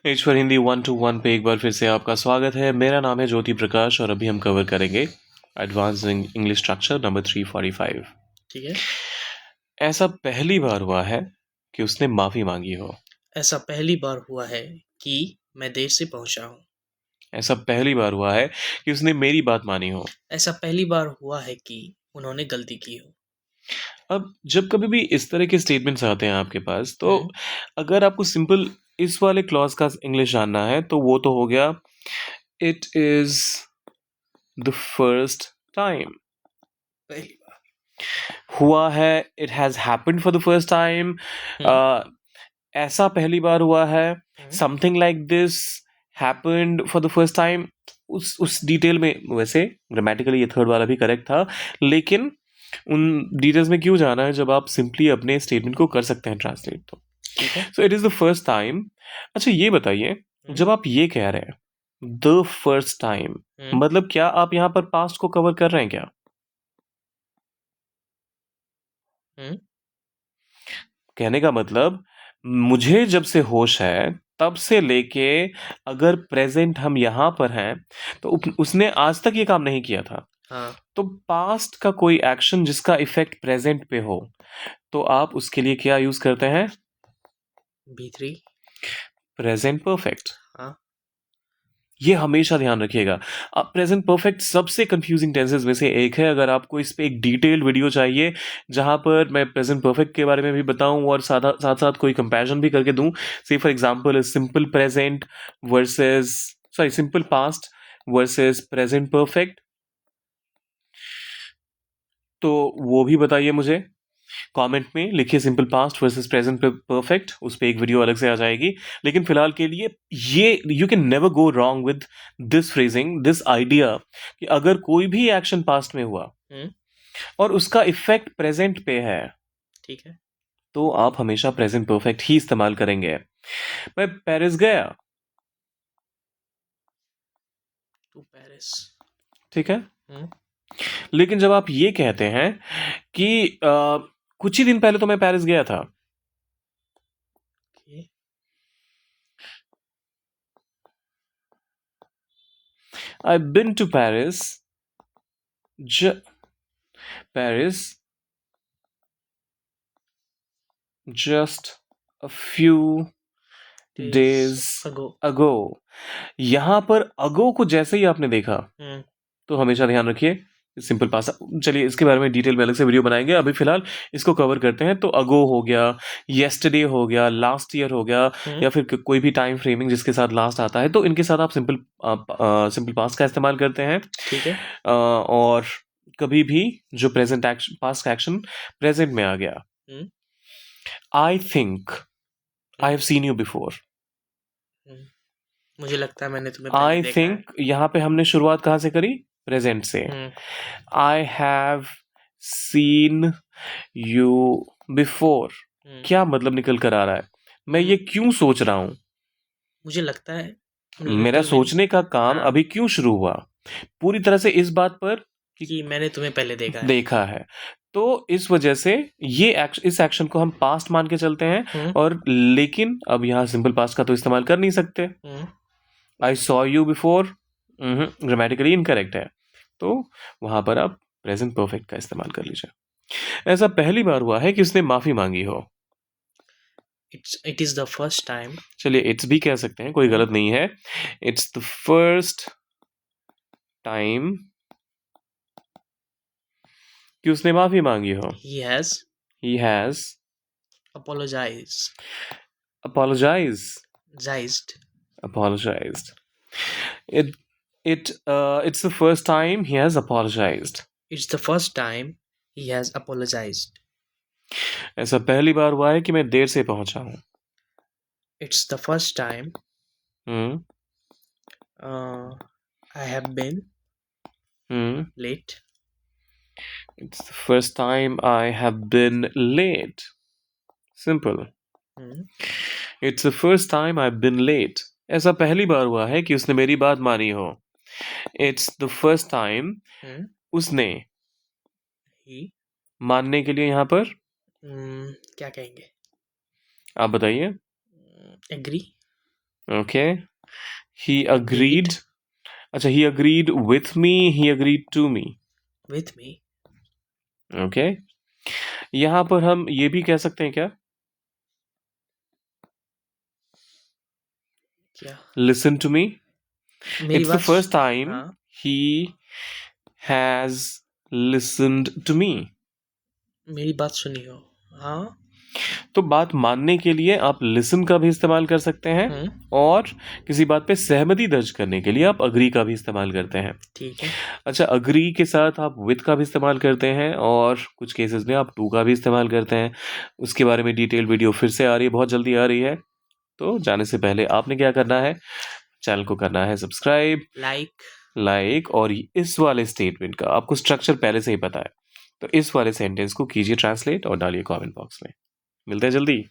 ईश्वर Hindi 1 to 1 पे एक बार फिर से आपका स्वागत है। मेरा नाम है ज्योति प्रकाश और अभी हम कवर करेंगे एडवांस इंग्लिश स्ट्रक्चर नंबर 345। ठीक है। ऐसा पहली बार हुआ है कि उसने माफ़ी मांगी हो। ऐसा पहली बार हुआ है कि मैं देर से पहुंचा हूँ। ऐसा पहली बार हुआ है कि उसने मेरी बात मानी हो। ऐसा पहली बार हुआ है कि उन्होंने गलती की हो। अब जब कभी भी इस तरह के स्टेटमेंट्स आते हैं आपके पास, तो हम्म, अगर आपको सिंपल इस वाले क्लॉज का इंग्लिश जानना है तो वो तो हो गया, it is the first time. पहली बार। हुआ है, it has happened for the first time. Hmm, ऐसा पहली बार हुआ है, hmm, something like this happened for the first time. उस डिटेल में वैसे ग्रामेटिकली ये थर्ड वाला भी करेक्ट था, लेकिन उन डिटेल्स में क्यों जाना है जब आप सिंपली अपने स्टेटमेंट को कर सकते हैं ट्रांसलेट। तो ठीक है। So it is the first time. अच्छा ये बताइए, हम्म, जब आप ये कह रहे हैं द फर्स्ट टाइम, हम्म, मतलब क्या आप यहाँ पर पास्ट को कवर कर रहे हैं क्या? हम्म, कहने का मतलब, मुझे जब से होश है तब से लेके अगर प्रेजेंट हम यहाँ पर हैं, तो उसने आज तक ये काम नहीं किया था। हाँ। तो पास्ट का कोई एक्शन जिसका इफेक्ट प्रेजेंट पे हो, तो आप उसके लिए क्या यूज करते हैं? B3। Present perfect. हाँ। ये हमेशा ध्यान रखिएगा। अब प्रेजेंट परफेक्ट सबसे कंफ्यूजिंग टेंसेस में से एक है। अगर आपको इस पे एक डिटेल्ड वीडियो चाहिए जहां पर मैं प्रेजेंट परफेक्ट के बारे में भी बताऊं और साथ साथ साथ कोई कंपैरिजन भी करके दूं, से for example simple present versus, sorry, simple past versus present perfect, तो वो भी बताइए मुझे। कमेंट में लिखिए simple past versus present perfect, उस पर एक वीडियो अलग से आ जाएगी। लेकिन फिलहाल के लिए ये, you can never go wrong with this phrasing, this idea कि अगर कोई भी एक्शन पास्ट में हुआ हम्म, और उसका इफेक्ट प्रेजेंट पे है, ठीक है। तो आप हमेशा प्रेजेंट परफेक्ट ही इस्तेमाल करेंगे। मैं पेरिस गया, टू पेरिस। ठीक है। हम्म, लेकिन जब आप ये कहते हैं कि कुछ ही दिन पहले तो मैं पेरिस गया था, okay. I been to Paris, Paris just a few days days ago. Ago. यहां पर अगो को जैसे ही आपने देखा, हम्म, तो हमेशा ध्यान रखिए सिंपल पास। चलिए इसके बारे में डिटेल में अलग से वीडियो बनाएंगे, अभी फिलहाल इसको कवर करते हैं। तो अगो हो गया, येस्टरडे हो गया, लास्ट ईयर हो गया, हम्म, या फिर कोई भी टाइम फ्रेमिंग जिसके साथ लास्ट आता है, तो इनके साथ आप सिंपल पास का इस्तेमाल करते हैं। ठीक है। और कभी भी जो प्रेजेंट एक्शन, पास्ट का एक्शन प्रेजेंट में आ गया, hmm, I think I hmm, have seen you before. Hmm, मुझे लगता है मैंने तुम्हें पहले आई देखा है। थिंक यहाँ पे हमने शुरुआत कहाँ से करी? प्रेजेंट से। Hmm, I have seen you before. Hmm, क्या मतलब निकल कर आ रहा है? मैं हम्म, ये क्यों सोच रहा हूं? मुझे लगता है मेरा लिटिल मीन्स। सोचने का काम हाँ, अभी क्यों शुरू हुआ? पूरी तरह से इस बात पर कि कि मैंने तुम्हें पहले देखा है। देखा है। तो इस वजह से इस एक्शन को हम पास्ट मान के चलते हैं। हम्म, और लेकिन अब यहाँ सिंपल पास्ट का तो इस्तेमाल कर नहीं सकते। Hmm, I saw you before grammatically incorrect है। तो वहां पर आप प्रेजेंट परफेक्ट का इस्तेमाल कर लीजिए। ऐसा पहली बार हुआ है कि उसने माफी मांगी हो। It is the first time. चलिए इट्स भी कह सकते हैं, कोई गलत नहीं है। इट्स द फर्स्ट टाइम कि उसने माफी मांगी हो। He has he has apologise apologised. apologized. It it's the first time he has apologized. It's the first time he has apologised. ऐसा पहली बार हुआ है कि मैं देर से पहुंचा हूँ। It's the first time hmm I have been hmm late. It's the first time I have been late. Simple. It's the first time I've been late. ऐसा पहली बार हुआ है कि उसने मेरी बात मानी हो। It's the first time उसने, ही मानने के लिए यहाँ पर क्या कहेंगे? आप बताइए। एग्री। Okay, he agreed. अच्छा, he agreed with me, he agreed to me. with me, okay, यहाँ पर हम ये भी कह सकते हैं क्या, क्या लिसन टू मी। मेरी इट्स द बात फर्स्ट टाइम हाँ he has listened to me. मेरी बात सुनियो। हाँ तो बात मानने के लिए आप लिसन का भी इस्तेमाल कर सकते हैं, और किसी बात पे सहमति दर्ज करने के लिए आप अग्री का भी इस्तेमाल करते हैं। ठीक है। अच्छा, अग्री के साथ आप विथ का भी इस्तेमाल करते हैं, और कुछ केसेस में आप टू का भी इस्तेमाल करते हैं। उसके बारे में डिटेल वीडियो फिर से आ रही है, बहुत जल्दी आ रही है। तो जाने से पहले आपने क्या करना है, चैनल को करना है सब्सक्राइब, लाइक, और इस वाले स्टेटमेंट का आपको स्ट्रक्चर पहले से ही पता है, तो इस वाले सेंटेंस को कीजिए ट्रांसलेट और डालिए कमेंट बॉक्स में। मिलते हैं जल्दी।